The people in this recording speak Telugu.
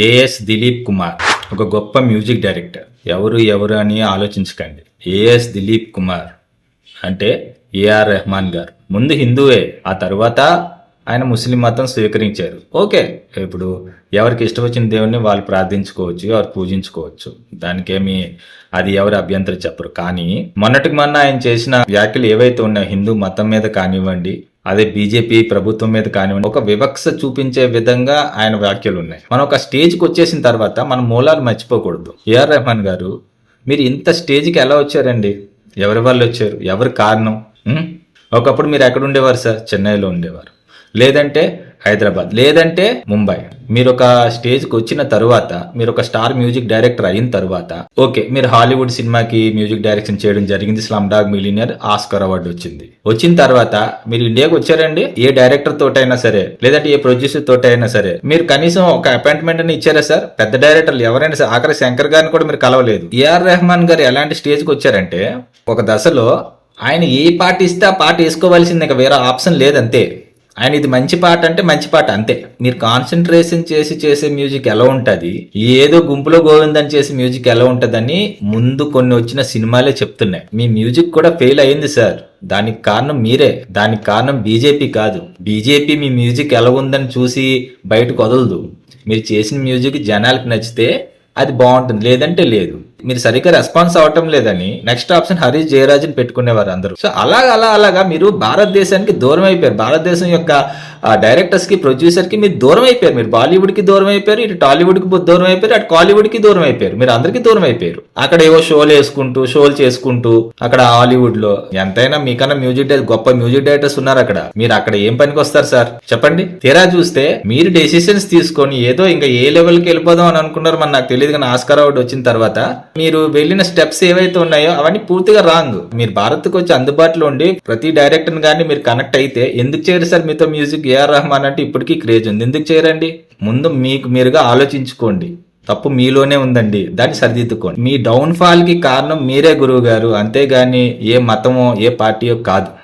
ఏఎస్ దిలీప్ కుమార్ ఒక గొప్ప మ్యూజిక్ డైరెక్టర్. ఎవరు అని ఆలోచించకండి. ఏఎస్ దిలీప్ కుమార్ అంటే ఏఆర్ రెహమాన్ గారు. ముందు హిందువే, ఆ తర్వాత ఆయన ముస్లిం మతం స్వీకరించారు. ఓకే, ఇప్పుడు ఎవరికి ఇష్టం వచ్చిన దేవుణ్ణి వాళ్ళు ప్రార్థించుకోవచ్చు, ఎవరు పూజించుకోవచ్చు, దానికేమి అది ఎవరు అభ్యంతరం చెప్పరు. కానీ మొన్నటికి మొన్న ఆయన చేసిన వ్యాఖ్యలు ఏవైతే ఉన్నాయో హిందూ మతం మీద కానివ్వండి, అదే బీజేపీ ప్రభుత్వం మీద కానివ్వండి, ఒక వివక్ష చూపించే విధంగా ఆయన వ్యాఖ్యలు ఉన్నాయి. మనం ఒక స్టేజ్కి వచ్చేసిన తర్వాత మన మూలాలు మర్చిపోకూడదు. ఏఆర్ రెహమాన్ గారు, మీరు ఇంత స్టేజ్కి ఎలా వచ్చారండి? ఎవరి వల్ల వచ్చారు? ఎవరి కారణం? ఒకప్పుడు మీరు ఎక్కడ ఉండేవారు సార్? చెన్నైలో ఉండేవారు, లేదంటే హైదరాబాద్, లేదంటే ముంబై. మీరు ఒక స్టేజ్కి వచ్చిన తరువాత, మీరు ఒక స్టార్ మ్యూజిక్ డైరెక్టర్ అయిన తర్వాత, ఓకే, మీరు హాలీవుడ్ సినిమాకి మ్యూజిక్ డైరెక్షన్ చేయడం జరిగింది. Slum dog millionaire Oscar award వచ్చింది. వచ్చిన తర్వాత మీరు ఇండియాకి వచ్చారండి. ఏ డైరెక్టర్ తోటైనా సరే, లేదంటే ఏ ప్రొడ్యూసర్ తోటైనా సరే, మీరు కనీసం ఒక అపాయింట్మెంట్ అని ఇచ్చారా సార్? పెద్ద డైరెక్టర్లు ఎవరైనా సరే, ఆఖరి శంకర్ గారిని కూడా మీరు కలవలేదు. ఏఆర్ రెహమాన్ గారు ఎలాంటి స్టేజ్కి వచ్చారంటే, ఒక దశలో ఆయన ఏ పాట ఇస్తే ఆ పాట వేసుకోవాల్సింది, ఇంకా వేరే ఆప్షన్ లేదంతే. ఆయన ఇది మంచి పాట అంటే మంచి పాట అంతే. మీరు కాన్సన్ట్రేషన్ చేసే మ్యూజిక్ ఎలా ఉంటుంది, ఏదో గుంపులో గోవిందని చేసే మ్యూజిక్ ఎలా ఉంటుందని ముందు కొన్ని వచ్చిన సినిమాలే చెప్తున్నాయి. మీ మ్యూజిక్ కూడా ఫెయిల్ అయింది సార్. దానికి కారణం మీరే, దానికి కారణం బీజేపీ కాదు. బీజేపీ మీ మ్యూజిక్ ఎలా ఉందని చూసి బయటకు వదలదు. మీరు చేసిన మ్యూజిక్ జనాలకు నచ్చితే అది బాగుంటుంది, లేదంటే లేదు. మీరు సరిగ్గా రెస్పాన్స్ అవటం లేదని నెక్స్ట్ ఆప్షన్ హరీష్ జయరాజన్ పెట్టుకునేవారు అందరూ. సో అలాగా మీరు భారతదేశానికి దూరం అయిపోయారు. భారతదేశం యొక్క డైరెక్టర్స్ కి, ప్రొడ్యూసర్ కి మీరు దూరం అయిపోయారు. మీరు బాలీవుడ్ కి దూరం అయిపోయారు, ఇటు టాలీవుడ్ కి దూరం అయిపోయారు, అటు కాలీవుడ్ కి దూరం అయిపోయారు. మీరు అందరికీ దూరం అయిపోయారు. అక్కడ ఏవో షోలు చేసుకుంటూ అక్కడ హాలీవుడ్ లో ఎంతైనా మీకన్నా గొప్ప మ్యూజిక్ డైరెక్టర్స్ ఉన్నారు అక్కడ. మీరు అక్కడ ఏం పనికి వస్తారు సార్ చెప్పండి? తీరా చూస్తే మీరు డెసిషన్స్ తీసుకొని ఏదో ఇంకా ఏ లెవెల్కి వెళ్ళిపోదాం అని అనుకున్నారు. మరి నాకు తెలియదు, కానీ ఆస్కార్ అవార్డు వచ్చిన తర్వాత మీరు వెళ్ళిన స్టెప్స్ ఏవైతే ఉన్నాయో అవన్నీ పూర్తిగా రాంగ్. మీరు భారత్కి వచ్చి అందుబాటులో ఉండి ప్రతి డైరెక్టర్ గానీ మీరు కనెక్ట్ అయితే ఎందుకు చేయరు సార్? మీతో మ్యూజిక్ ఏఆర్ రెహమాన్ అంటే ఇప్పటికీ క్రేజ్ ఉంది, ఎందుకు చేయరండి? ముందు మీకు మీరుగా ఆలోచించుకోండి. తప్పు మీలోనే ఉందండి, దాన్ని సరిదిద్దుకోండి. మీ డౌన్ ఫాల్ కి కారణం మీరే గురువు గారు, అంతేగాని ఏ మతమో ఏ పార్టీయో కాదు.